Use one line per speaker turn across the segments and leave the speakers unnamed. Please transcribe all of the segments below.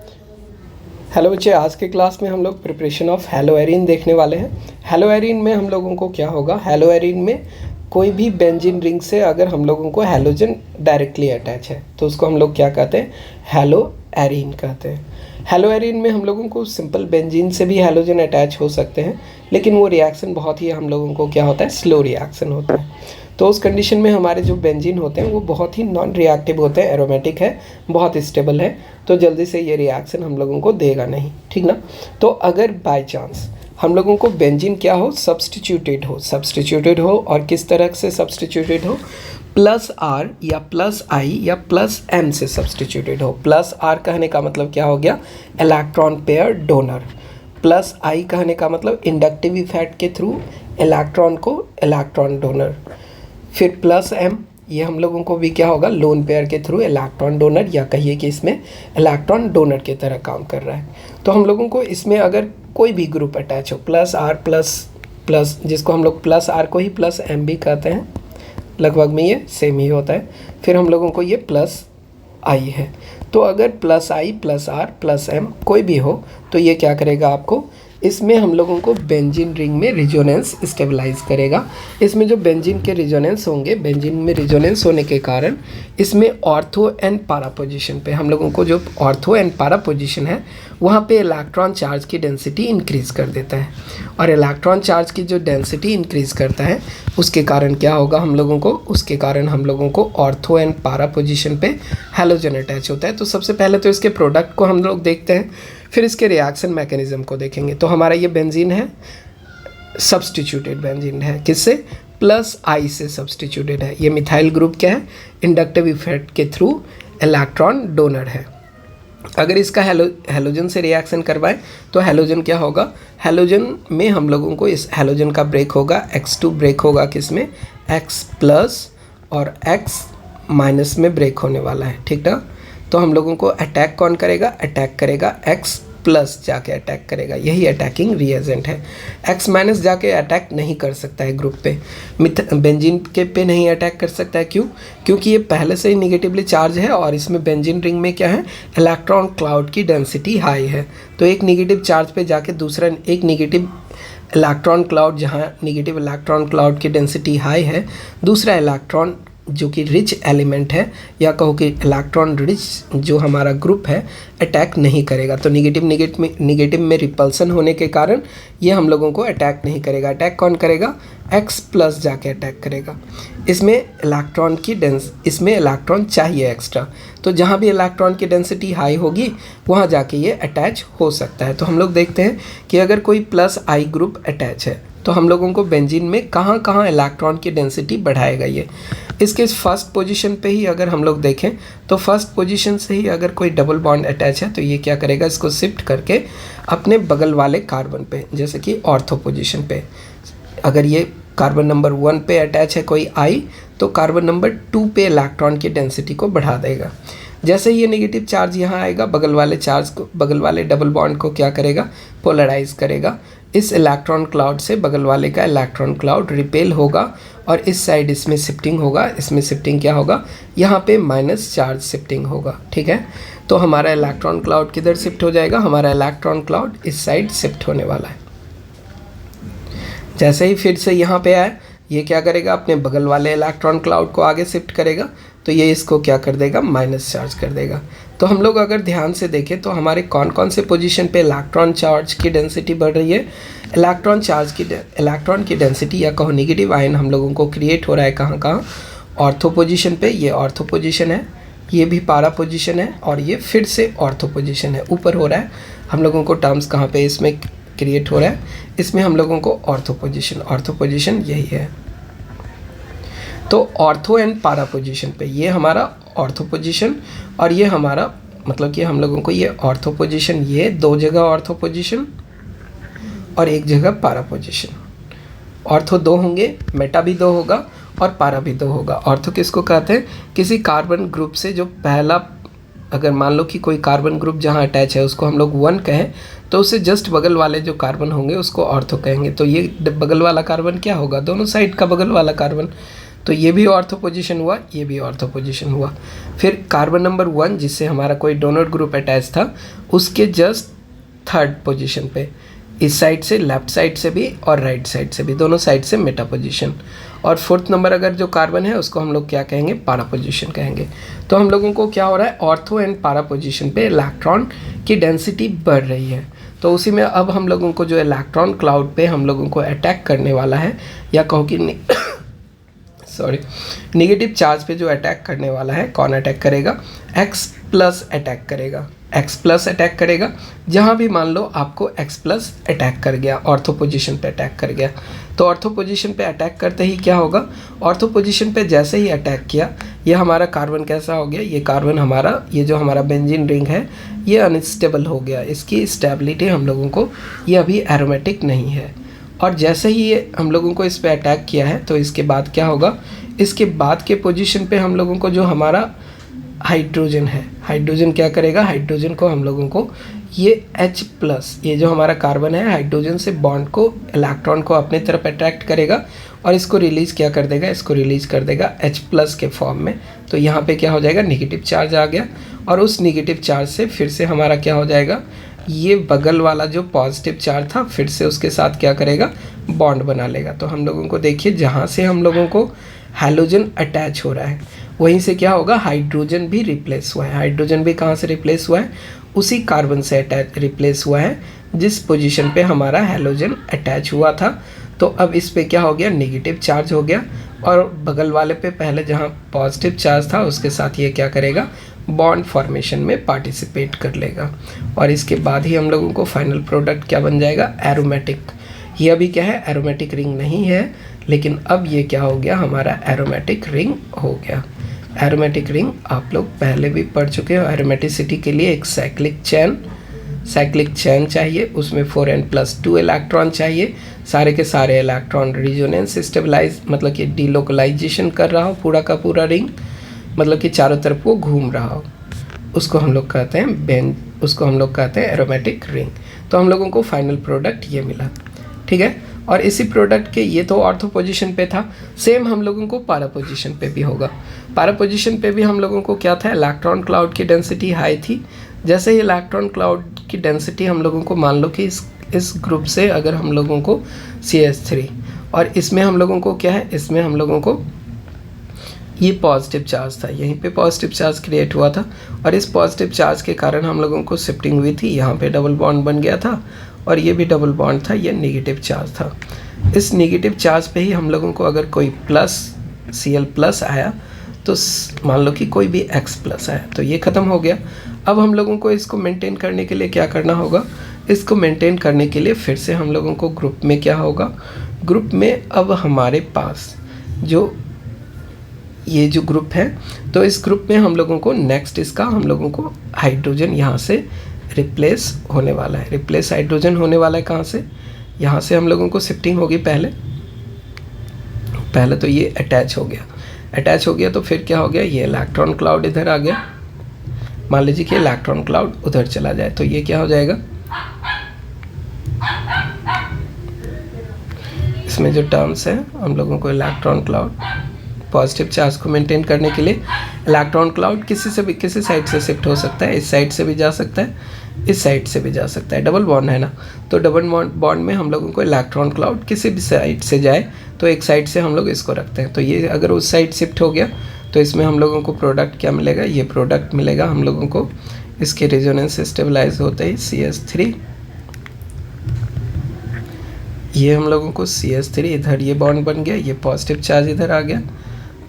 Hello बच्चे, आज के क्लास में हम लोग प्रिपरेशन ऑफ हैलोएरिन देखने वाले हैं। हैलोएरिन में हम लोगों को क्या होगा, हैलोएरिन में कोई भी बेंजीन रिंग से अगर हम लोगों को हैलोजन डायरेक्टली अटैच है तो उसको हम लोग क्या कहते हैं, हैलोएरिन कहते हैं। हैलोएरिन में हम लोगों को सिंपल बेंजीन से भी हैलोजन अटैच हो सकते हैं, लेकिन वो रिएक्शन बहुत ही हम लोगों को क्या होता है, स्लो रिएक्शन होता है। तो उस कंडीशन में हमारे जो बेंजीन होते हैं वो बहुत ही नॉन रिएक्टिव होते हैं, एरोमेटिक है, बहुत स्टेबल है, तो जल्दी से ये रिएक्शन हम लोगों को देगा नहीं, ठीक ना। तो अगर बाय चांस हम लोगों को बेंजीन क्या हो, सब्सटीट्यूटेड हो और किस तरह से सब्सटीट्यूटेड हो, प्लस आर या प्लस आई या प्लस एम से सब्सटीट्यूटेड हो। प्लस आर कहने का मतलब क्या हो गया, इलेक्ट्रॉन पेयर डोनर। प्लस आई कहने का मतलब इंडक्टिव इफेक्ट के थ्रू इलेक्ट्रॉन को इलेक्ट्रॉन डोनर। फिर प्लस एम, ये हम लोगों को भी क्या होगा, लोन पेयर के थ्रू इलेक्ट्रॉन डोनर, या कहिए कि इसमें इलेक्ट्रॉन डोनर की तरह काम कर रहा है। तो हम लोगों को इसमें अगर कोई भी ग्रुप अटैच हो, प्लस आर प्लस जिसको हम लोग प्लस आर को ही प्लस एम भी कहते हैं, लगभग में ये सेम ही होता है। फिर हम लोगों को ये प्लस आई है, तो अगर plus I plus R plus M कोई भी हो तो ये क्या करेगा आपको, इसमें हम लोगों को बेंजीन रिंग में रिजोनेंस स्टेबलाइज करेगा। इसमें जो बेंजीन के रिजोनेंस होंगे, बेंजीन में रिजोनेंस होने के कारण इसमें ऑर्थो एंड पारा पोजीशन पे हम लोगों को, जो ऑर्थो एंड पारा पोजीशन है वहाँ पे इलेक्ट्रॉन चार्ज की डेंसिटी इंक्रीज़ कर देता है। और इलेक्ट्रॉन चार्ज की जो डेंसिटी इंक्रीज़ करता है उसके कारण क्या होगा हम लोगों को, उसके कारण हम लोगों को ऑर्थो एंड पारा पोजीशन पे हैलोजन अटैच होता है। तो सबसे पहले तो इसके प्रोडक्ट को हम लोग देखते हैं, फिर इसके रिएक्शन मैकेनिज्म को देखेंगे। तो हमारा ये बेंजीन है, सब्सटीट्यूटेड बेंजीन है, किससे, प्लस आई से सब्सटीट्यूटेड है। ये मिथाइल ग्रुप क्या है, इंडक्टिव इफेक्ट के थ्रू इलेक्ट्रॉन डोनर है। अगर इसका हैलोजन से रिएक्शन करवाएं तो हैलोजन क्या होगा, हैलोजन में हम लोगों को इस हैलोजन का ब्रेक होगा, X2 ब्रेक होगा किसमें, X प्लस और X माइनस में ब्रेक होने वाला है, ठीक ना। तो हम लोगों को अटैक कौन करेगा, अटैक करेगा X प्लस जाके अटैक करेगा, यही अटैकिंग रिएजेंट है। X माइनस जाके अटैक नहीं कर सकता है ग्रुप पे, बेंजीन के पे नहीं अटैक कर सकता है। क्यों, क्योंकि ये पहले से ही निगेटिवली चार्ज है और इसमें बेंजीन रिंग में क्या है, इलेक्ट्रॉन क्लाउड की डेंसिटी हाई है। तो एक निगेटिव चार्ज पे जाके दूसरा एक निगेटिव इलेक्ट्रॉन क्लाउड, जहाँ निगेटिव इलेक्ट्रॉन क्लाउड की डेंसिटी हाई है, दूसरा इलेक्ट्रॉन जो कि रिच एलिमेंट है, या कहो कि इलेक्ट्रॉन रिच जो हमारा ग्रुप है, अटैक नहीं करेगा। तो निगेटिव में रिपल्सन होने के कारण ये हम लोगों को अटैक नहीं करेगा। अटैक कौन करेगा, X प्लस जाके अटैक करेगा। इसमें इलेक्ट्रॉन चाहिए एक्स्ट्रा, तो जहाँ भी इलेक्ट्रॉन की डेंसिटी हाई होगी वहाँ जाके ये अटैच हो सकता है। तो हम लोग देखते हैं कि अगर कोई प्लस आई ग्रुप अटैच है तो हम लोगों को बेंजीन में कहाँ कहाँ इलेक्ट्रॉन की डेंसिटी बढ़ाएगा ये। इसके फर्स्ट पोजीशन पे ही अगर हम लोग देखें तो फर्स्ट पोजीशन से ही अगर कोई डबल बॉन्ड अटैच है तो ये क्या करेगा, इसको शिफ्ट करके अपने बगल वाले कार्बन पे, जैसे कि ऑर्थो पोजीशन पे, अगर ये कार्बन नंबर 1 पे अटैच है कोई आई, तो कार्बन नंबर 2 पे इलेक्ट्रॉन की डेंसिटी को बढ़ा देगा। जैसे ही ये नेगेटिव चार्ज यहाँ आएगा, बगल वाले चार्ज को, बगल वाले डबल बॉन्ड को क्या करेगा, पोलराइज करेगा। इस इलेक्ट्रॉन क्लाउड से बगल वाले का इलेक्ट्रॉन क्लाउड रिपेल होगा और इस साइड इसमें शिफ्टिंग होगा। इसमें शिफ्टिंग क्या होगा, यहाँ पे माइनस चार्ज शिफ्टिंग होगा, ठीक है। तो हमारा इलेक्ट्रॉन क्लाउड किधर शिफ्ट हो जाएगा, हमारा इलेक्ट्रॉन क्लाउड इस साइड शिफ्ट होने वाला है। जैसे ही फिर से यहाँ पे आए, ये क्या करेगा, अपने बगल वाले इलेक्ट्रॉन क्लाउड को आगे शिफ्ट करेगा, तो ये इसको क्या कर देगा, माइनस चार्ज कर देगा। तो हम लोग अगर ध्यान से देखें तो हमारे कौन कौन से पोजीशन पे इलेक्ट्रॉन चार्ज की डेंसिटी बढ़ रही है, इलेक्ट्रॉन की डेंसिटी या कहो नेगेटिव आयन हम लोगों को क्रिएट हो रहा है कहाँ कहाँ, ऑर्थो पोजीशन पे, ये ऑर्थो पोजीशन है, ये भी पारा पोजीशन है, और ये फिर से ऑर्थो पोजीशन है, ऊपर हो रहा है हम लोगों को टर्म्स कहाँ पे इसमें क्रिएट हो रहा है, इसमें हम लोगों को ऑर्थो पोजीशन यही है। तो ऑर्थो एंड पारा पोजीशन पे ये हमारा ऑर्थो पोजीशन, और ये हमारा मतलब कि हम लोगों को ये ऑर्थो पोजीशन, ये 2 जगह ऑर्थो पोजीशन और 1 जगह पारा पोजीशन। ऑर्थो 2 होंगे, मेटा भी 2 होगा और पारा भी 2 होगा। ऑर्थो किसको कहते हैं, किसी कार्बन ग्रुप से जो पहला, अगर मान लो कि कोई कार्बन ग्रुप जहाँ अटैच है उसको हम लोग 1 कहें, तो उससे जस्ट बगल वाले जो कार्बन होंगे उसको ऑर्थो कहेंगे। तो ये बगल वाला कार्बन क्या होगा, दोनों साइड का बगल वाला कार्बन। तो ये भी ऑर्थो पोजीशन हुआ, ये भी ऑर्थो पोजीशन हुआ। फिर कार्बन नंबर 1 जिससे हमारा कोई डोनर ग्रुप अटैच था, उसके जस्ट थर्ड पोजीशन पे, इस साइड से, लेफ्ट साइड से भी और राइट साइड से भी, दोनों साइड से मेटा पोजीशन। और फोर्थ नंबर अगर जो कार्बन है उसको हम लोग क्या कहेंगे, पारा पोजीशन कहेंगे। तो हम लोगों को क्या हो रहा है, ऑर्थो एंड पारा पोजीशन पे इलेक्ट्रॉन की डेंसिटी बढ़ रही है। तो उसी में अब हम लोगों को जो इलेक्ट्रॉन क्लाउड पे हम लोगों को अटैक करने वाला है, या कहो कि नेगेटिव चार्ज पे जो अटैक करने वाला है, कौन अटैक करेगा, X प्लस अटैक करेगा। X प्लस अटैक करेगा, जहाँ भी मान लो आपको X प्लस अटैक कर गया, ऑर्थो पोजीशन पे अटैक कर गया। तो ऑर्थो पोजीशन पे अटैक करते ही क्या होगा, ऑर्थो पोजीशन पे जैसे ही अटैक किया, ये हमारा कार्बन कैसा हो गया, ये कार्बन हमारा, ये जो हमारा बेंजीन रिंग है ये अनस्टेबल हो गया। इसकी स्टेबिलिटी हम लोगों को, ये अभी एरोमेटिक नहीं है। और जैसे ही ये हम लोगों को इस पे अटैक किया है, तो इसके बाद क्या होगा, इसके बाद के पोजीशन पे हम लोगों को जो हमारा हाइड्रोजन है, हाइड्रोजन क्या करेगा, हाइड्रोजन को हम लोगों को ये H प्लस, ये जो हमारा कार्बन है, हाइड्रोजन से बॉन्ड को, इलेक्ट्रॉन को अपने तरफ अट्रैक्ट करेगा और इसको रिलीज़ क्या कर देगा, इसको रिलीज़ कर देगा H प्लस के फॉर्म में। तो यहाँ पे क्या हो जाएगा, नेगेटिव चार्ज आ गया, और उस नेगेटिव चार्ज से फिर से हमारा क्या हो जाएगा, ये बगल वाला जो पॉजिटिव चार्ज था फिर से उसके साथ क्या करेगा, बॉन्ड बना लेगा। तो हम लोगों को देखिए, जहाँ से हम लोगों को हैलोजन अटैच हो रहा है वहीं से क्या होगा, हाइड्रोजन भी रिप्लेस हुआ है। हाइड्रोजन भी कहाँ से रिप्लेस हुआ है, उसी कार्बन से अटैच रिप्लेस हुआ है जिस पोजीशन पे हमारा हैलोजन अटैच हुआ था। तो अब इस पे क्या हो गया, नेगेटिव चार्ज हो गया, और बगल वाले पे पहले जहाँ पॉजिटिव चार्ज था उसके साथ ये क्या करेगा, बॉन्ड फॉर्मेशन में पार्टिसिपेट कर लेगा। और इसके बाद ही हम लोगों को फाइनल प्रोडक्ट क्या बन जाएगा, एरोमेटिक। ये अभी क्या है, एरोमेटिक रिंग नहीं है, लेकिन अब ये क्या हो गया, हमारा एरोमेटिक रिंग हो गया। एरोमेटिक रिंग आप लोग पहले भी पढ़ चुके हो। एरोमेटिसिटी के लिए एक साइक्लिक चैन चाहिए, उसमें 4n+2 इलेक्ट्रॉन चाहिए। सारे के सारे इलेक्ट्रॉन रिजोनेंस स्टेबलाइज, मतलब कि डीलोकलाइजेशन कर रहा हो पूरा का पूरा रिंग, मतलब कि चारों तरफ वो घूम रहा हो, उसको हम लोग कहते हैं उसको हम लोग कहते हैं एरोमेटिक रिंग। तो हम लोगों को फाइनल प्रोडक्ट ये मिला, ठीक है। और इसी प्रोडक्ट के, ये तो ऑर्थो पोजीशन पे था, सेम हम लोगों को पारा पोजीशन पे भी होगा। पारा पोजीशन पे भी हम लोगों को क्या था, इलेक्ट्रॉन क्लाउड की डेंसिटी हाई थी। जैसे ही इलेक्ट्रॉन क्लाउड की डेंसिटी हम लोगों को, मान लो कि इस ग्रुप से अगर हम लोगों को CH3, और इसमें हम लोगों को क्या है, इसमें हम लोगों को ये पॉजिटिव चार्ज था, यहीं पे पॉजिटिव चार्ज क्रिएट हुआ था, और इस पॉजिटिव चार्ज के कारण हम लोगों को शिफ्टिंग हुई थी, यहाँ पे डबल बॉन्ड बन गया था, और ये भी डबल बॉन्ड था, ये नेगेटिव चार्ज था। इस नेगेटिव चार्ज पे ही हम लोगों को अगर कोई प्लस Cl+ आया, तो मान लो कि कोई भी X+ आया, तो ये ख़त्म हो गया। अब हम लोगों को इसको मेंटेन करने के लिए क्या करना होगा, इसको मेंटेन करने के लिए फिर से हम लोगों को ग्रुप में क्या होगा, ग्रुप में अब हमारे पास जो ये जो ग्रुप है, तो इस ग्रुप में हम लोगों को नेक्स्ट इसका हम लोगों को हाइड्रोजन यहाँ से रिप्लेस होने वाला है। रिप्लेस हाइड्रोजन होने वाला है कहाँ से, यहाँ से हम लोगों को शिफ्टिंग होगी। पहले तो ये अटैच हो गया, तो फिर क्या हो गया, ये इलेक्ट्रॉन क्लाउड इधर आ गया। मान लीजिए कि इलेक्ट्रॉन क्लाउड उधर चला जाए, तो ये क्या हो जाएगा, इसमें जो टर्म्स है हम लोगों को, इलेक्ट्रॉन क्लाउड, पॉजिटिव चार्ज को मेंटेन करने के लिए इलेक्ट्रॉन क्लाउड किसी साइड से शिफ्ट हो सकता है, इस साइड से भी जा सकता है, इस साइड से भी जा सकता है, डबल बॉन्ड है ना। तो डबल बॉन्ड में हम लोगों को इलेक्ट्रॉन क्लाउड किसी भी साइड से जाए, तो एक साइड से हम लोग इसको रखते हैं। तो ये अगर उस साइड शिफ्ट हो गया, तो इसमें हम लोगों को प्रोडक्ट क्या मिलेगा, ये प्रोडक्ट मिलेगा हम लोगों को, इसके रेजोनेंस स्टेबलाइज होते ही CH3, ये हम लोगों को CH3, इधर ये बॉन्ड बन गया, ये पॉजिटिव चार्ज इधर आ गया।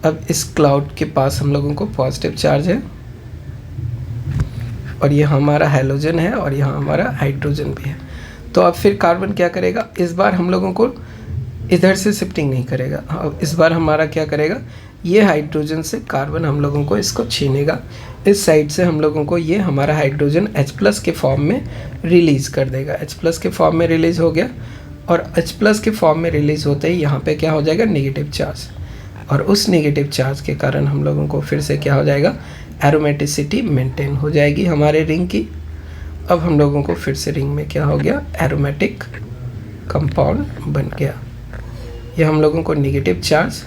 अब इस क्लाउड के पास हम लोगों को पॉजिटिव चार्ज है, और ये हमारा हैलोजन है, और यहाँ हमारा हाइड्रोजन भी है। तो अब फिर कार्बन क्या करेगा, इस बार हम लोगों को इधर से शिफ्टिंग नहीं करेगा। अब इस बार हमारा क्या करेगा, ये हाइड्रोजन से कार्बन हम लोगों को इसको छीनेगा, इस साइड से हम लोगों को ये हमारा हाइड्रोजन H+ के फॉर्म में रिलीज़ कर देगा। H+ के फॉर्म में रिलीज़ हो गया, और H+ के फॉर्म में रिलीज़ होते ही यहाँ पे क्या हो जाएगा, नेगेटिव चार्ज, और उस नेगेटिव चार्ज के कारण हम लोगों को फिर से क्या हो जाएगा, एरोमेटिसिटी मेंटेन हो जाएगी हमारे रिंग की। अब हम लोगों को फिर से रिंग में क्या हो गया, एरोमेटिक कंपाउंड बन गया। ये हम लोगों को नेगेटिव चार्ज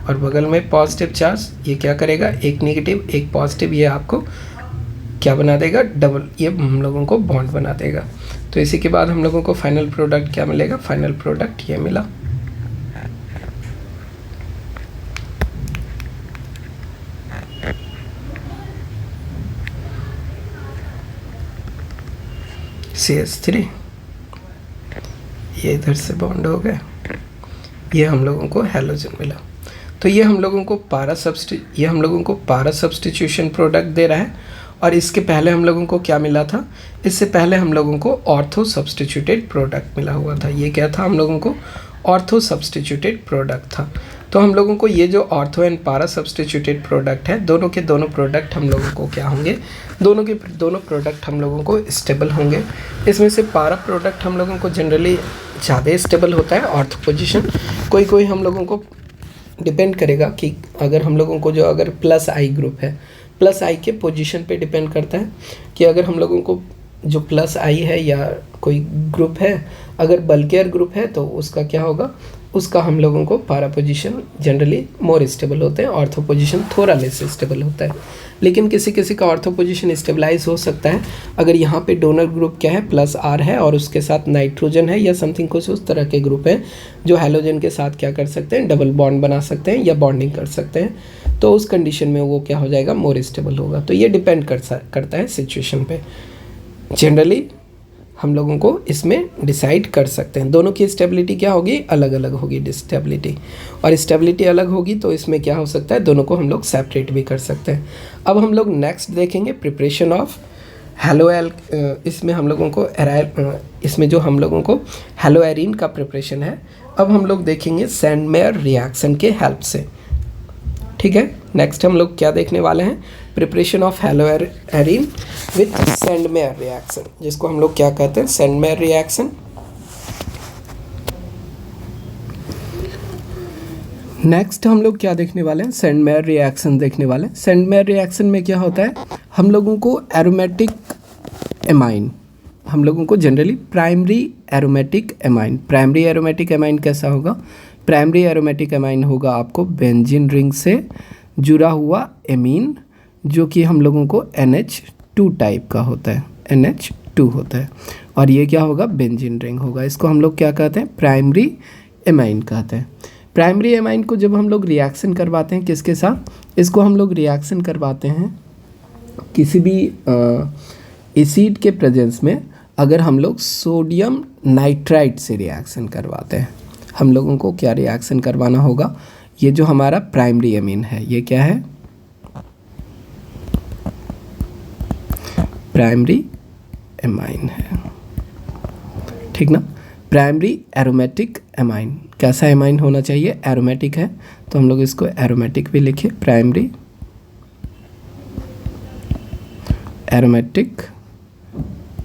और बगल में पॉजिटिव चार्ज, ये क्या करेगा, एक नेगेटिव एक पॉजिटिव, ये आपको क्या बना देगा, डबल, ये हम लोगों को बॉन्ड बना देगा। तो इसी के बाद हम लोगों को फाइनल प्रोडक्ट क्या मिलेगा, फाइनल प्रोडक्ट ये मिला। CH3, ये इधर से बॉन्ड हो गया, ये हम लोगों को हैलोजन मिला। तो ये हम लोगों को पारा सब्स्टिट्यूशन प्रोडक्ट दे रहा है। और इसके पहले हम लोगों को क्या मिला था, इससे पहले हम लोगों को ऑर्थो सब्स्टिट्यूटेड प्रोडक्ट मिला हुआ था। ये क्या था, हम लोगों को ऑर्थो सब्स्टिट्यूटेड प्रोडक्ट था। तो हम लोगों को ये जो ऑर्थो एंड पारा सब्स्टिट्यूटेड प्रोडक्ट है, दोनों के दोनों प्रोडक्ट हम लोगों को क्या होंगे, दोनों के दोनों प्रोडक्ट हम लोगों को स्टेबल होंगे। इसमें से पारा प्रोडक्ट हम लोगों को जनरली ज़्यादा स्टेबल होता है, ऑर्थो पोजीशन। कोई हम लोगों को डिपेंड करेगा कि अगर हम लोगों को जो अगर प्लस आई ग्रुप है, प्लस आई के पोजीशन पे डिपेंड करता है कि अगर हम लोगों को जो प्लस आई है या कोई ग्रुप है, अगर बल्कियर ग्रुप है तो उसका क्या होगा, उसका हम लोगों को पारा पोजीशन जनरली मोर स्टेबल होते हैं, ऑर्थो पोजीशन थोड़ा लेस स्टेबल होता है। लेकिन किसी किसी का ऑर्थो पोजीशन स्टेबलाइज हो सकता है अगर यहाँ पे डोनर ग्रुप क्या है, प्लस आर है और उसके साथ नाइट्रोजन है या समथिंग कुछ उस तरह के ग्रुप है जो हैलोजन के साथ क्या कर सकते हैं, डबल बॉन्ड बना सकते हैं या बॉन्डिंग कर सकते हैं। तो उस कंडीशन में वो क्या हो जाएगा, मोर स्टेबल होगा। तो ये डिपेंड करता है सिचुएशन पे। जनरली हम लोगों को इसमें डिसाइड कर सकते हैं। दोनों की स्टेबिलिटी क्या होगी, अलग अलग होगी स्टेबिलिटी, और स्टेबिलिटी अलग होगी तो इसमें क्या हो सकता है, दोनों को हम लोग सेपरेट भी कर सकते हैं। अब हम लोग नेक्स्ट देखेंगे प्रिपरेशन ऑफ हैलोएल। इसमें हम लोगों को इसमें जो हम लोगों को हैलोएरिन का प्रिपरेशन है, अब हम लोग देखेंगे सैंडमेयर रिएक्शन के हेल्प से। ठीक है, नेक्स्ट हम लोग क्या देखने वाले हैं, preparation of haloarene with Sandmeyer reaction, जिसको हम लोग क्या कहते हैं, सैंडमेयर रिएक्शन। नेक्स्ट हम लोग क्या देखने वाले हैं, सैंडमेयर रिएक्शन देखने वाले हैं। सैंडमेयर रिएक्शन में क्या होता है, हम लोगों को एरोमेटिक एमाइन, हम लोगों को जनरली प्राइमरी एरोमेटिक एमाइन कैसा होगा, प्राइमरी एरोमेटिक एमाइन होगा आपको बेंजीन रिंग से जुड़ा हुआ एमीन, जो कि हम लोगों को NH2 टाइप का होता है, NH2 होता है, और ये क्या होगा, बेंजीन रिंग होगा। इसको हम लोग क्या कहते हैं, प्राइमरी एमाइन कहते हैं। प्राइमरी एमाइन को जब हम लोग रिएक्शन करवाते हैं किसके साथ, इसको हम लोग रिएक्शन करवाते हैं किसी भी एसिड के प्रेजेंस में। अगर हम लोग सोडियम नाइट्राइट से रिएक्शन करवाते हैं, हम लोगों को क्या रिएक्शन करवाना होगा, ये जो हमारा प्राइमरी एमीन है, ये क्या है, प्राइमरी एमाइन है, ठीक ना। प्राइमरी एरोमेटिक एमाइन, कैसा एमाइन होना चाहिए, एरोमेटिक है, तो हम लोग इसको एरोमेटिक भी लिखे, प्राइमरी एरोमेटिक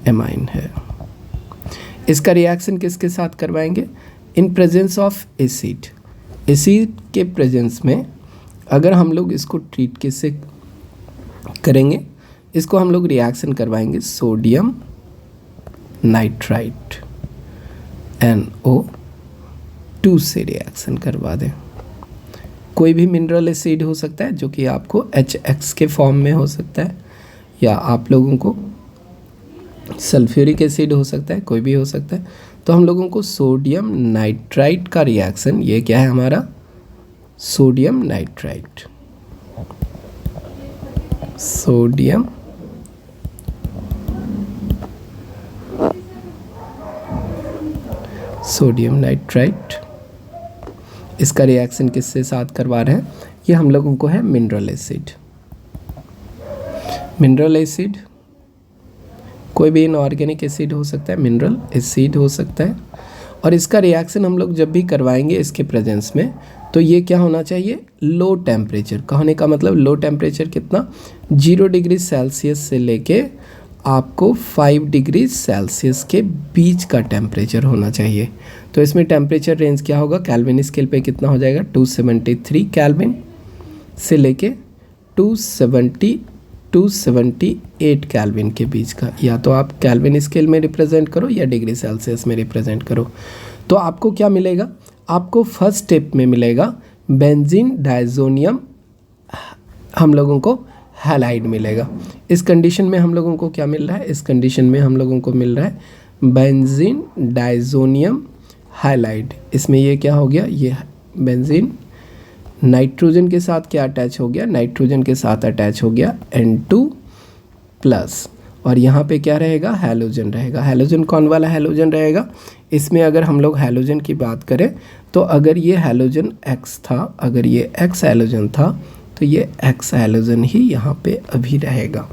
एमाइन है। इसका रिएक्शन किसके साथ करवाएंगे, इन प्रेजेंस ऑफ एसिड के प्रेजेंस में अगर हम लोग इसको ट्रीट कैसे करेंगे, इसको हम लोग रिएक्शन करवाएंगे सोडियम नाइट्राइट NO2 से रिएक्शन करवा दें। कोई भी मिनरल एसिड हो सकता है जो कि आपको HX के फॉर्म में हो सकता है, या आप लोगों को सल्फ्यूरिक एसिड हो सकता है, कोई भी हो सकता है। तो हम लोगों को सोडियम नाइट्राइट का रिएक्शन, ये क्या है हमारा, सोडियम नाइट्राइट, सोडियम नाइट्राइट, इसका रिएक्शन किससे साथ करवा रहे हैं, ये हम लोगों को है मिनरल एसिड। मिनरल एसिड कोई भी इनऑर्गेनिक एसिड हो सकता है, मिनरल एसिड हो सकता है, और इसका रिएक्शन हम लोग जब भी करवाएंगे इसके प्रेजेंस में, तो ये क्या होना चाहिए, लो टेम्परेचर। कहने का मतलब लो टेम्परेचर कितना, 0 डिग्री सेल्सियस से लेके आपको 5 डिग्री सेल्सियस के बीच का टेम्परेचर होना चाहिए। तो इसमें टेम्परेचर रेंज क्या होगा, कैल्विन स्केल पे कितना हो जाएगा, 273 कैल्विन से लेके 278 कैल्विन के बीच का, या तो आप कैल्विन स्केल में रिप्रेजेंट करो या डिग्री सेल्सियस में रिप्रेजेंट करो। तो आपको क्या मिलेगा, आपको फर्स्ट स्टेप में मिलेगा बेंजीन डायजोनियम हम लोगों को हैलाइड मिलेगा। इस कंडीशन में हम लोगों को क्या मिल रहा है, इस कंडीशन में हम लोगों को मिल रहा है बेंजीन डायजोनियम हैलाइड। इसमें ये क्या हो गया, ये बेंजीन नाइट्रोजन के साथ क्या अटैच हो गया, नाइट्रोजन के साथ अटैच हो गया N2 प्लस, और यहाँ पे क्या रहेगा, हैलोजन रहेगा। हैलोजन कौन वाला हैलोजन रहेगा, इसमें अगर हम लोग हैलोजन की बात करें तो अगर ये हैलोजन X था, अगर ये X हैलोजन था तो ये X हैलोजन ही यहाँ पे अभी रहेगा,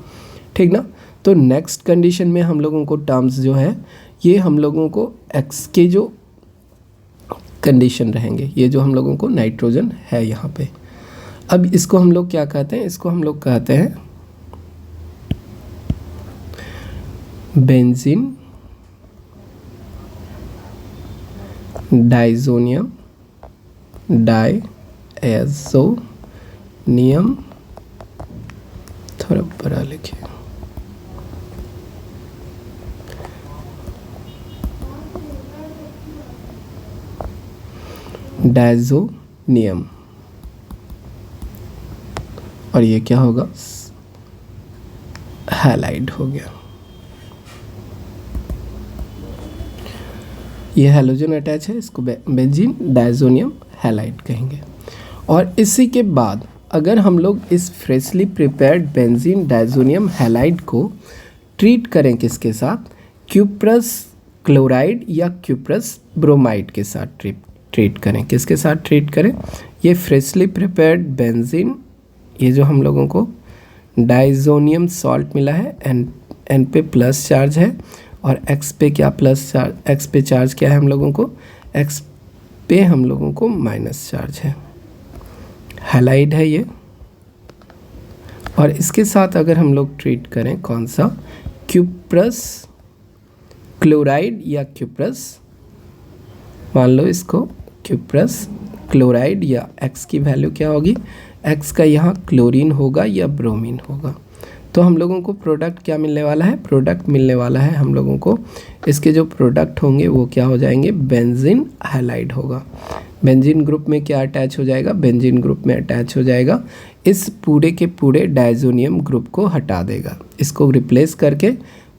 ठीक ना। तो नेक्स्ट कंडीशन में हम लोगों को टर्म्स जो है ये हम लोगों को X के जो कंडीशन रहेंगे, ये जो हम लोगों को नाइट्रोजन है यहाँ पे, अब इसको हम लोग क्या कहते हैं, इसको हम लोग कहते हैं बेंजीन डाइजोनियम डायज़ोनियम, थोड़ा बड़ा लिखिए, डायज़ोनियम, और ये क्या होगा, हैलाइड हो गया। ये हैलोजन अटैच है, इसको बेंजीन डायज़ोनियम हैलाइड कहेंगे। और इसी के बाद अगर हम लोग इस freshly prepared benzene diazonium halide को ट्रीट करें किसके साथ, क्यूप्रस क्लोराइड या क्यूप्रस ब्रोमाइड के साथ ट्रीट करें, किसके साथ ट्रीट करें, ये फ्रेशली प्रिपेयर्ड बेंजीन, ये जो हम लोगों को डाइजोनियम सॉल्ट मिला है, एन पे प्लस चार्ज है और एक्स पे क्या प्लस चार्ज, एक्स पे चार्ज क्या है हम लोगों को, एक्स पे हम लोगों को माइनस चार्ज है, हैलाइड है ये। और इसके साथ अगर हम लोग ट्रीट करें कौन सा, क्यूप्रस क्लोराइड या क्यूप्रस, मान लो इसको क्यूप्रस क्लोराइड, या एक्स की वैल्यू क्या होगी, एक्स का यहाँ क्लोरीन होगा या ब्रोमीन होगा, तो हम लोगों को प्रोडक्ट क्या मिलने वाला है, प्रोडक्ट मिलने वाला है हम लोगों को, इसके जो प्रोडक्ट होंगे वो क्या हो जाएंगे, बेंजीन हैलाइड होगा। बेंजीन ग्रुप में क्या अटैच हो जाएगा, बेंजीन ग्रुप में अटैच हो जाएगा, इस पूरे के पूरे डायज़ोनियम ग्रुप को हटा देगा, इसको रिप्लेस करके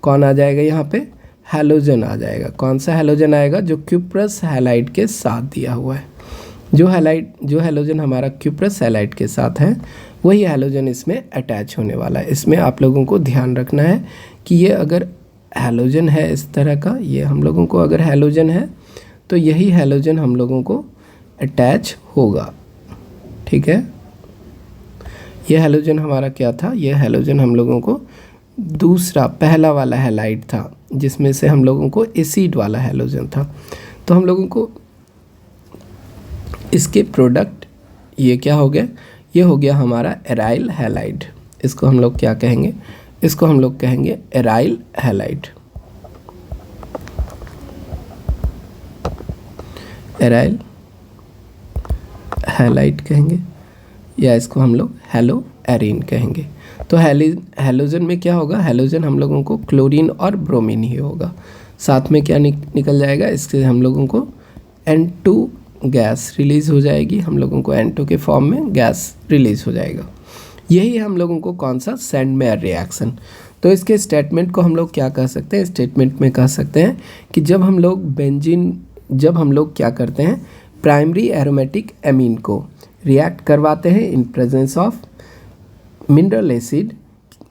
कौन आ जाएगा यहाँ पे, हैलोजन आ जाएगा। कौन सा हैलोजन आएगा, जो क्यूप्रस हैलाइड के साथ दिया हुआ है, जो हैलोजन हमारा क्यूप्रस हैलाइड के साथ है वही हैलोजन इसमें अटैच होने वाला है। इसमें आप लोगों को ध्यान रखना है कि ये अगर हैलोजन है इस तरह का, ये हम लोगों को अगर हैलोजन है तो यही हैलोजन हम लोगों को अटैच होगा, ठीक है। ये हैलोजन हमारा क्या था, ये हैलोजन हम लोगों को दूसरा पहला वाला हैलाइड था जिसमें से हम लोगों को एसिड वाला हैलोजन था, तो हम लोगों को इसके प्रोडक्ट ये क्या हो गया, ये हो गया हमारा एराइल हैलाइड। इसको हम लोग क्या कहेंगे, इसको हम लोग कहेंगे एराइल हैलाइड, एराइल हैलाइड कहेंगे, या इसको हम लोग हैलो एरीन कहेंगे। तो हैलोजन में क्या होगा, हैलोजन हम लोगों को क्लोरीन और ब्रोमीन ही होगा, साथ में क्या निकल जाएगा, इससे हम लोगों को N2 गैस रिलीज़ हो जाएगी, हम लोगों को N2 के फॉर्म में गैस रिलीज़ हो जाएगा। यही हम लोगों को कौन सा, सैंड मेयर रिएक्शन। तो इसके स्टेटमेंट को हम लोग क्या कह सकते हैं, स्टेटमेंट में कह सकते हैं कि जब हम लोग क्या करते हैं, प्राइमरी एरोमेटिक एमीन को रिएक्ट करवाते हैं in presence of mineral acid,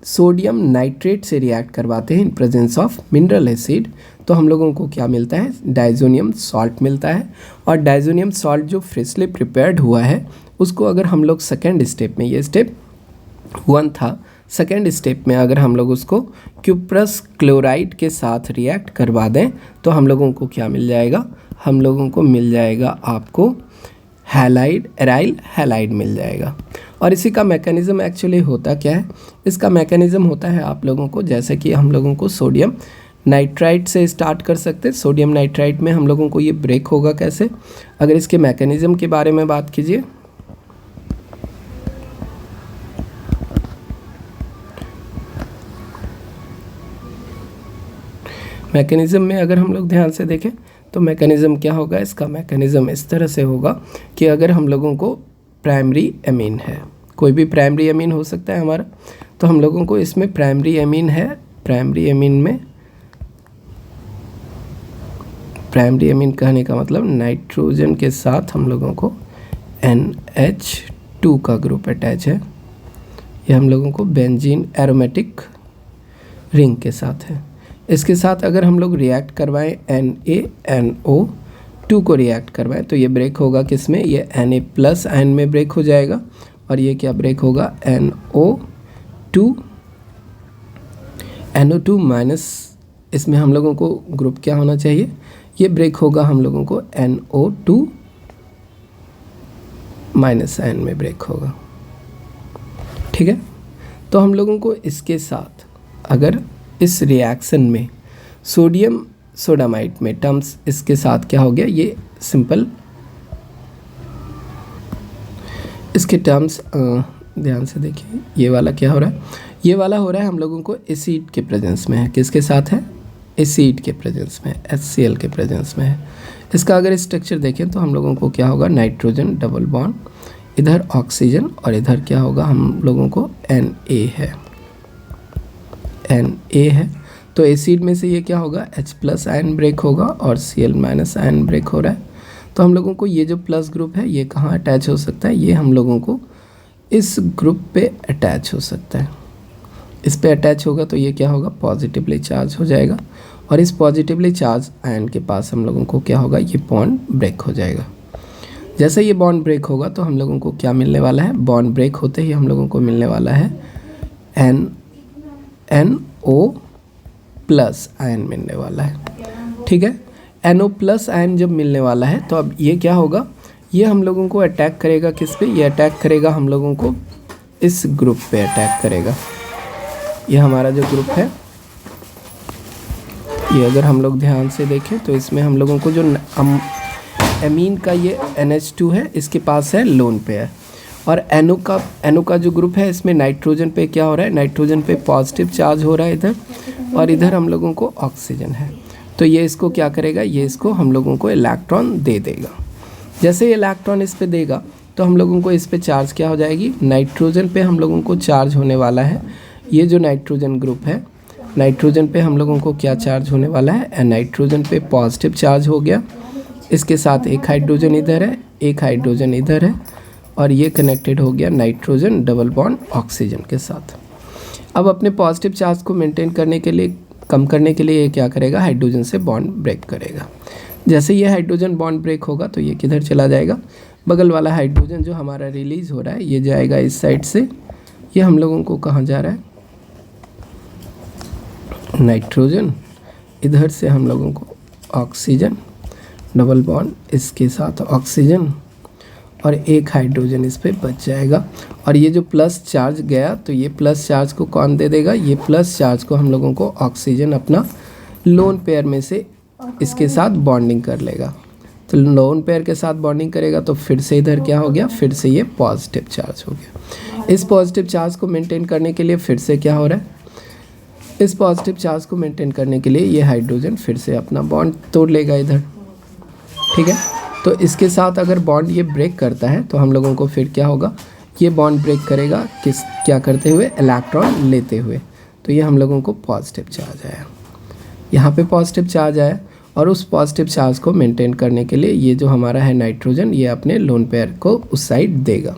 sodium nitrate से रिएक्ट करवाते हैं in presence of mineral acid, तो हम लोगों को क्या मिलता है, डायज़ोनियम सॉल्ट मिलता है। और डायज़ोनियम सॉल्ट जो फ्रेशली प्रिपेयर्ड हुआ है उसको अगर हम लोग सेकेंड स्टेप में, ये स्टेप 1 था, सेकेंड स्टेप में अगर हम लोग उसको क्यूप्रस क्लोराइड के साथ रिएक्ट करवा दें तो हम लोगों को क्या मिल जाएगा, हम लोगों को मिल जाएगा आपको हैलाइड, एराइल हैलाइड मिल जाएगा। और इसी का मैकेनिज़्म एक्चुअली होता क्या है, इसका मैकेनिज़्म होता है आप लोगों को, जैसे कि हम लोगों को सोडियम नाइट्राइट से स्टार्ट कर सकते हैं। सोडियम नाइट्राइट में हम लोगों को ये ब्रेक होगा कैसे, अगर इसके मैकेनिज़्म के बारे में बात कीजिए, मैकेनिज़्म में अगर हम लोग ध्यान से देखें तो मैकेनिज़्म क्या होगा, इसका मैकेनिज़्म इस तरह से होगा कि अगर हम लोगों को प्राइमरी एमीन है, कोई भी प्राइमरी एमीन हो सकता है हमारा। तो हम लोगों को इसमें प्राइमरी एमीन है, प्राइमरी एमीन में, प्राइमरी एमीन कहने का मतलब नाइट्रोजन के साथ हम लोगों को NH2 का ग्रुप अटैच है। ये हम लोगों को बेंजीन एरोमेटिक रिंग के साथ है। इसके साथ अगर हम लोग रिएक्ट करवाएं NaNO2 को रिएक्ट करवाएं तो ये ब्रेक होगा किस में, ये Na प्लस आयन में ब्रेक हो जाएगा, और ये क्या ब्रेक होगा, NO2 माइनस, इसमें हम लोगों को ग्रुप क्या होना चाहिए, ये ब्रेक होगा हम लोगों को NO2 माइनस आयन में ब्रेक होगा। ठीक है, तो हम लोगों को इसके साथ अगर इस रिएक्शन में सोडियम सोडामाइड में टर्म्स इसके साथ क्या हो गया, ये सिंपल इसके टर्म्स ध्यान से देखिए, ये वाला क्या हो रहा है, ये वाला हो रहा है हम लोगों को एसिड के प्रेजेंस में है, किसके साथ है, एसिड के प्रेजेंस में, HCl के प्रेजेंस में है। इसका अगर स्ट्रक्चर देखें तो हम लोगों को क्या होगा, नाइट्रोजन डबल बॉन्ड, इधर ऑक्सीजन और इधर क्या होगा हम लोगों को Na है, Na है। तो एसिड में से ये क्या होगा, H प्लस आयन ब्रेक होगा और Cl माइनस आयन ब्रेक हो रहा है। तो हम लोगों को ये जो प्लस ग्रुप है ये कहाँ अटैच हो सकता है, ये हम लोगों को इस ग्रुप पे अटैच हो सकता है। इस पे अटैच होगा तो ये क्या होगा, पॉजिटिवली चार्ज हो जाएगा, और इस पॉजिटिवली चार्ज आयन के पास हम लोगों को क्या होगा, ये बॉन्ड ब्रेक हो जाएगा। जैसे ये बॉन्ड ब्रेक होगा तो हम लोगों को क्या मिलने वाला है, बॉन्ड ब्रेक होते ही हम लोगों को मिलने वाला है NO प्लस आयन मिलने वाला है। ठीक है, NO प्लस आयन जब मिलने वाला है तो अब ये क्या होगा, ये हम लोगों को अटैक करेगा किस पे, ये अटैक करेगा हम लोगों को इस ग्रुप पे अटैक करेगा। ये हमारा जो ग्रुप है, ये अगर हम लोग ध्यान से देखें तो इसमें हम लोगों को जो एमीन का ये NH2 है, इसके पास है लोन पेयर, और NO का जो ग्रुप है इसमें नाइट्रोजन पे क्या हो रहा है, नाइट्रोजन पे पॉजिटिव चार्ज हो रहा है इधर, और इधर हम लोगों को ऑक्सीजन है। तो ये इसको क्या करेगा, ये इसको हम लोगों को इलेक्ट्रॉन दे देगा। जैसे ये इलेक्ट्रॉन इस पे देगा तो हम लोगों को इस पे चार्ज क्या हो जाएगी, नाइट्रोजन पे हम लोगों को चार्ज होने वाला है। ये जो नाइट्रोजन ग्रुप है, नाइट्रोजन पे हम लोगों को क्या चार्ज होने वाला है, नाइट्रोजन पे पॉजिटिव चार्ज हो गया, इसके साथ एक हाइड्रोजन इधर है, एक हाइड्रोजन इधर है, और ये कनेक्टेड हो गया नाइट्रोजन डबल बॉन्ड ऑक्सीजन के साथ। अब अपने पॉजिटिव चार्ज को मेंटेन करने के लिए, कम करने के लिए ये क्या करेगा, हाइड्रोजन से बॉन्ड ब्रेक करेगा। जैसे ये हाइड्रोजन बॉन्ड ब्रेक होगा तो ये किधर चला जाएगा, बगल वाला हाइड्रोजन जो हमारा रिलीज़ हो रहा है ये जाएगा इस साइड से, ये हम लोगों को कहाँ जा रहा है, नाइट्रोजन, इधर से हम लोगों को ऑक्सीजन डबल बॉन्ड, इसके साथ ऑक्सीजन और एक हाइड्रोजन इस पे बच जाएगा। और ये जो प्लस चार्ज गया तो ये प्लस चार्ज को कौन दे देगा, ये प्लस चार्ज को हम लोगों को ऑक्सीजन अपना लोन पेयर में से इसके साथ बॉन्डिंग कर लेगा। तो लोन पेयर के साथ बॉन्डिंग करेगा तो फिर से इधर क्या हो गया, फिर से ये पॉजिटिव चार्ज हो गया। इस पॉजिटिव चार्ज को मेंटेन करने के लिए फिर से क्या हो रहा है, इस पॉजिटिव चार्ज को मेंटेन करने के लिए ये हाइड्रोजन फिर से अपना बॉन्ड तोड़ लेगा इधर। ठीक है, तो इसके साथ अगर बॉन्ड ये ब्रेक करता है तो हम लोगों को फिर क्या होगा, ये बॉन्ड ब्रेक करेगा किस, क्या करते हुए, इलेक्ट्रॉन लेते हुए। तो ये हम लोगों को पॉजिटिव चार्ज आया, यहाँ पे पॉजिटिव चार्ज आया, और उस पॉजिटिव चार्ज को मेंटेन करने के लिए ये जो हमारा है नाइट्रोजन, ये अपने लोन पेयर को उस साइड देगा।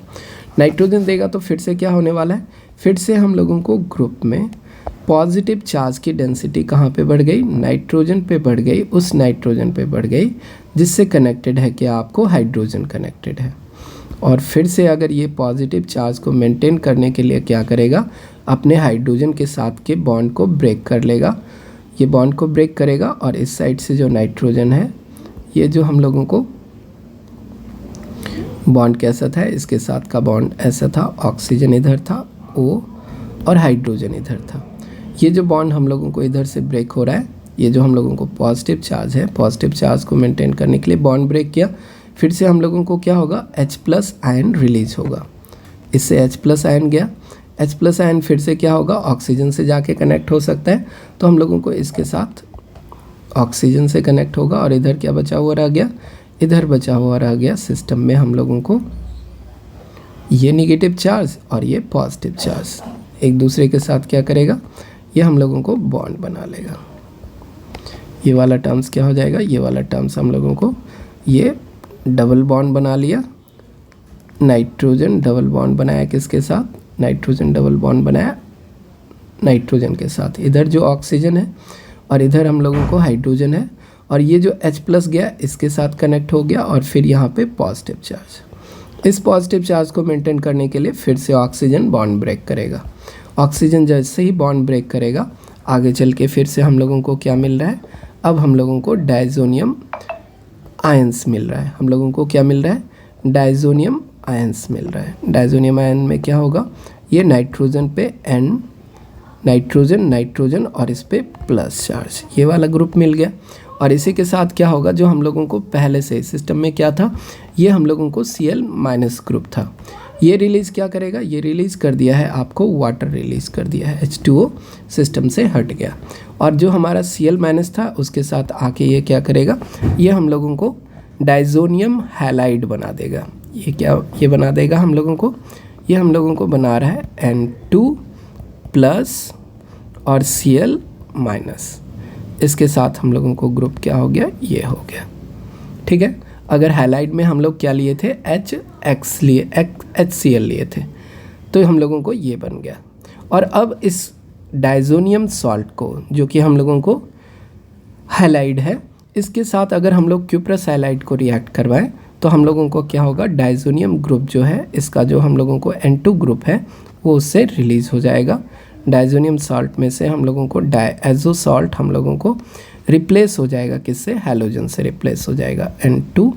नाइट्रोजन देगा तो फिर से क्या होने वाला है, फिर से हम लोगों को ग्रुप में पॉजिटिव चार्ज की डेंसिटी कहाँ पे बढ़ गई, नाइट्रोजन पे बढ़ गई, उस नाइट्रोजन पे बढ़ गई जिससे कनेक्टेड है कि आपको हाइड्रोजन कनेक्टेड है। और फिर से अगर ये पॉजिटिव चार्ज को मेंटेन करने के लिए क्या करेगा, अपने हाइड्रोजन के साथ के बॉन्ड को ब्रेक कर लेगा, ये बॉन्ड को ब्रेक करेगा, और इस साइड से जो नाइट्रोजन है, ये जो हम लोगों को बॉन्ड कैसा था, इसके साथ का बॉन्ड ऐसा था, ऑक्सीजन इधर था, O और हाइड्रोजन इधर था। ये जो बॉन्ड हम लोगों को इधर से ब्रेक हो रहा है, ये जो हम लोगों को पॉजिटिव चार्ज है, पॉजिटिव चार्ज को मेंटेन करने के लिए बॉन्ड ब्रेक किया, फिर से हम लोगों को क्या होगा, H प्लस आयन रिलीज होगा, इससे H प्लस आयन गया, H प्लस आयन फिर से क्या होगा, ऑक्सीजन से जाके कनेक्ट हो सकता है, तो हम लोगों को इसके साथ ऑक्सीजन से कनेक्ट होगा, और इधर क्या बचा हुआ रह गया, इधर बचा हुआ रह गया सिस्टम में हम लोगों को ये निगेटिव चार्ज और ये पॉजिटिव चार्ज एक दूसरे के साथ क्या करेगा, ये हम लोगों को बॉन्ड बना लेगा। ये वाला टर्म्स क्या हो जाएगा, ये वाला टर्म्स हम लोगों को ये डबल बॉन्ड बना लिया, नाइट्रोजन डबल बॉन्ड बनाया किसके साथ, नाइट्रोजन डबल बॉन्ड बनाया नाइट्रोजन के साथ। इधर जो ऑक्सीजन है और इधर हम लोगों को हाइड्रोजन है, और ये जो H+ गया इसके साथ कनेक्ट हो गया, और फिर यहाँ पे पॉजिटिव चार्ज। इस पॉजिटिव चार्ज को मेंटेन करने के लिए फिर से ऑक्सीजन बॉन्ड ब्रेक करेगा। ऑक्सीजन जैसे ही बॉन्ड ब्रेक करेगा, आगे चल के फिर से हम लोगों को क्या मिल रहा है, अब हम लोगों को डायज़ोनियम आयंस मिल रहा है। हम लोगों को क्या मिल रहा है, डायज़ोनियम आयंस मिल रहा है। डायज़ोनियम आयन में क्या होगा, ये नाइट्रोजन पे N, नाइट्रोजन नाइट्रोजन और इस पे प्लस चार्ज, ये वाला ग्रुप मिल गया। और इसी के साथ क्या होगा, जो हम लोगों को पहले से सिस्टम में क्या था, ये हम लोगों को Cl- ग्रुप था, ये रिलीज़ क्या करेगा, ये रिलीज़ कर दिया है आपको वाटर रिलीज़ कर दिया है, H2O सिस्टम से हट गया। और जो हमारा Cl- था उसके साथ आके ये क्या करेगा, ये हम लोगों को डायज़ोनियम हैलाइड बना देगा। ये क्या, ये बना देगा हम लोगों को, ये हम लोगों को बना रहा है N2+ और Cl-। इसके साथ हम लोगों को ग्रुप क्या हो गया, ये हो गया। ठीक है, अगर हैलाइड में हम लोग क्या लिए थे, HCl लिए थे, तो हम लोगों को ये बन गया। और अब इस डायज़ोनियम सॉल्ट को, जो कि हम लोगों को हैलाइड है, इसके साथ अगर हम लोग क्यूप्रस हैलाइड को रिएक्ट करवाएं तो हम लोगों को क्या होगा, डायज़ोनियम ग्रुप जो है इसका, जो हम लोगों को N2 ग्रुप है वो उससे रिलीज़ हो जाएगा। डायज़ोनियम सॉल्ट में से हम लोगों को डायज़ो सॉल्ट हम लोगों को रिप्लेस हो जाएगा किससे, हैलोजन से रिप्लेस हो जाएगा, N2+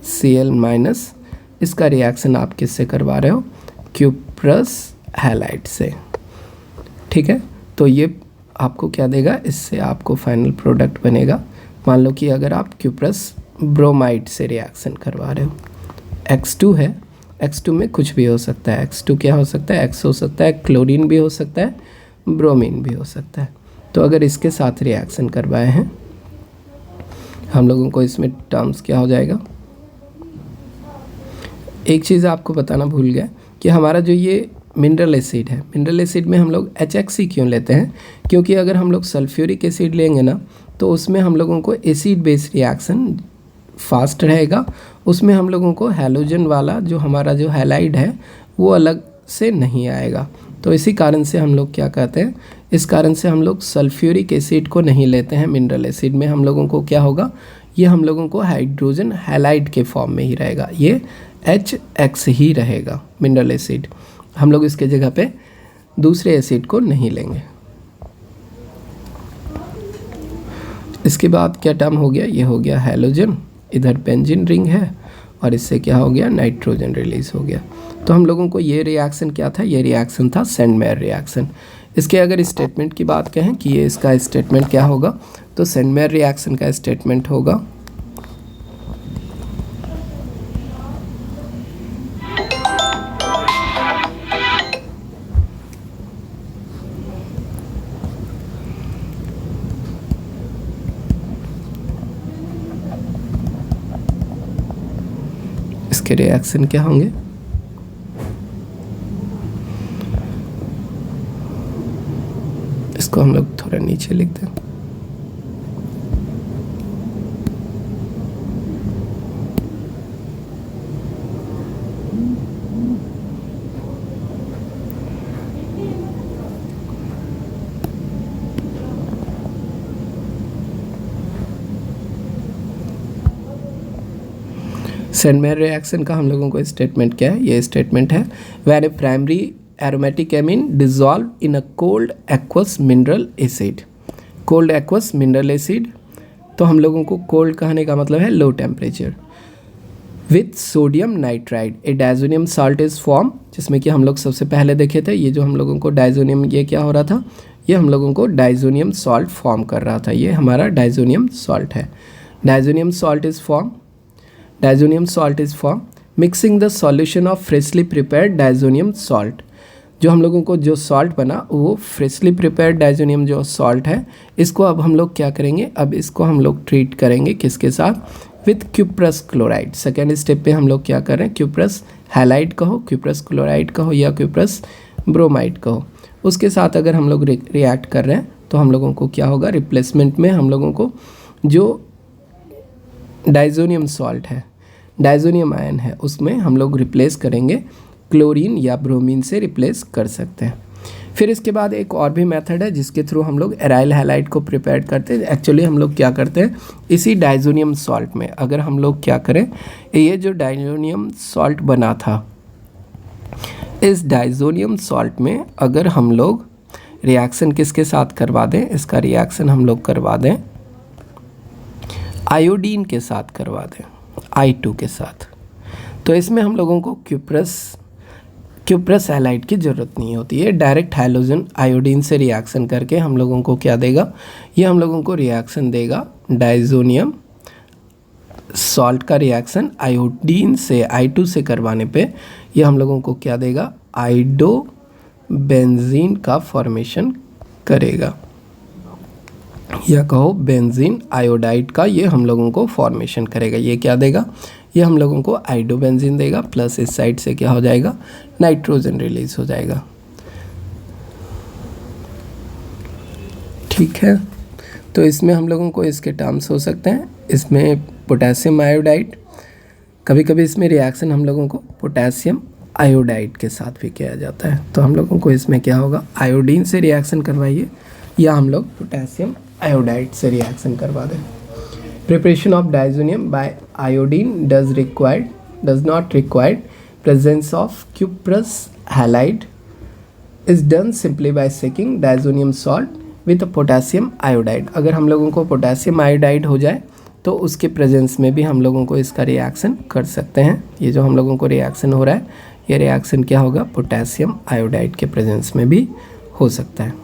Cl-। इसका रिएक्शन आप किससे करवा रहे हो, क्यूप्रस हैलाइड से। ठीक है, तो ये आपको क्या देगा, इससे आपको फाइनल प्रोडक्ट बनेगा। मान लो कि अगर आप क्यूप्रस ब्रोमाइड से रिएक्शन करवा रहे हो, X2 है, X2 में कुछ भी हो सकता है, X2 क्या हो सकता है, X हो सकता है, क्लोरीन भी हो सकता है, ब्रोमीन भी हो सकता है। तो अगर इसके साथ रिएक्शन करवाए हैं हम लोगों को, इसमें टर्म्स क्या हो जाएगा। एक चीज़ आपको बताना भूल गया कि हमारा जो ये मिनरल एसिड है, मिनरल एसिड में हम लोग HX क्यों लेते हैं, क्योंकि अगर हम लोग सल्फ्यूरिक एसिड लेंगे ना तो उसमें हम लोगों को एसिड बेस रिएक्शन फास्ट रहेगा, उसमें हम लोगों को हैलोजन वाला जो हमारा जो हैलाइड है वो अलग से नहीं आएगा। तो इसी कारण से हम लोग क्या कहते हैं, इस कारण से हम लोग सल्फ्यूरिक एसिड को नहीं लेते हैं। मिनरल एसिड में हम लोगों को क्या होगा, ये हम लोगों को हाइड्रोजन हैलाइड के फॉर्म में ही रहेगा, ये HX ही रहेगा मिनरल एसिड। हम लोग इसके जगह पे दूसरे एसिड को नहीं लेंगे। इसके बाद क्या टर्म हो गया, ये हो गया हैलोजन, इधर बेंजीन रिंग है और इससे क्या हो गया, नाइट्रोजन रिलीज हो गया। तो हम लोगों को ये रिएक्शन क्या था, ये रिएक्शन था सेंडमेयर रिएक्शन। इसके अगर स्टेटमेंट की बात कहें कि ये इसका स्टेटमेंट क्या होगा, तो सेंडमेयर रिएक्शन का स्टेटमेंट होगा इसके रिएक्शन क्या होंगे, इसको हम लोग थोड़ा नीचे लिख दें। सेंडमेयर रिएक्शन का हम लोगों को स्टेटमेंट क्या है, ये स्टेटमेंट है when A primary aromatic amine dissolve in a cold aqueous mineral acid. Cold aqueous mineral acid, तो हम लोगों को कोल्ड कहने का मतलब है low temperature, with sodium nitride A diazonium salt is form, जिसमें कि हम लोग सबसे पहले देखे थे, ये जो हम लोगों को डायज़ोनियम, ये क्या हो रहा था, ये हम लोगों को डायज़ोनियम सॉल्ट फॉर्म कर रहा था, ये हमारा डायज़ोनियम सॉल्ट है। Diazonium salt is form, diazonium salt is form mixing the solution of freshly prepared diazonium salt. जो हम लोगों को जो सॉल्ट बना वो फ्रेशली प्रिपेयर्ड डायज़ोनियम जो सॉल्ट है, इसको अब हम लोग क्या करेंगे, अब इसको हम लोग ट्रीट करेंगे किसके साथ, with cuprous chloride. Second step पे हम लोग क्या कर रहे हैं, क्यूप्रस हैलाइड कहो, क्यूप्रस क्लोराइड कहो या क्यूप्रस ब्रोमाइड कहो, उसके साथ अगर हम लोग रिएक्ट कर रहे हैं तो हम लोगों को क्या होगा, रिप्लेसमेंट में हम लोगों को जो डाइजोनियम सॉल्ट है, डाइजोनियम आयन है, उसमें हम लोग रिप्लेस करेंगे क्लोरीन या ब्रोमीन से रिप्लेस कर सकते हैं। फिर इसके बाद एक और भी मेथड है जिसके थ्रू हम लोग एराइल हैलाइड को प्रिपेयर करते हैं। एक्चुअली हम लोग क्या करते हैं, इसी डाइजोनियम सॉल्ट में अगर हम लोग क्या करें, ये जो डाइजोनियम सॉल्ट बना था, इस डाइजोनियम सॉल्ट में अगर हम लोग रिएक्शन किसके साथ करवा दें, इसका रिएक्शन हम लोग करवा दें आयोडीन के साथ करवा दें, I2 के साथ, तो इसमें हम लोगों को क्यूप्रस हैलाइड की ज़रूरत नहीं होती है। डायरेक्ट हाइड्रोजन आयोडीन से रिएक्शन करके हम लोगों को क्या देगा, ये हम लोगों को रिएक्शन देगा डाइजोनियम सॉल्ट का रिएक्शन आयोडीन से I2 से करवाने पे ये हम लोगों को क्या देगा, आइडो बेंजीन का फॉर्मेशन करेगा, या कहो बेंजीन आयोडाइड का ये हम लोगों को फॉर्मेशन करेगा। ये क्या देगा, ये हम लोगों को आइडोबेंजीन देगा, प्लस इस साइड से क्या हो जाएगा, नाइट्रोजन रिलीज हो जाएगा। ठीक है, तो इसमें हम लोगों को इसके टर्म्स हो सकते हैं, इसमें पोटेशियम आयोडाइड, कभी कभी इसमें रिएक्शन हम लोगों को पोटेशियम आयोडाइड के साथ भी किया जाता है। तो हम लोगों को इसमें क्या होगा, आयोडीन से रिएक्शन करवाइए या हम लोग पोटेशियम आयोडाइड से रिएक्शन करवा दें। Preparation of diazonium by iodine does not require presence of cuprous halide, is done simply by shaking diazonium salt with potassium iodide। अगर हम लोगों को पोटेशियम आयोडाइड हो जाए तो उसके प्रेजेंस में भी हम लोगों को इसका रिएक्शन कर सकते हैं। ये जो हम लोगों को रिएक्शन हो रहा है, ये रिएक्शन क्या होगा, पोटेशियम आयोडाइड के प्रेजेंस में भी हो सकता है।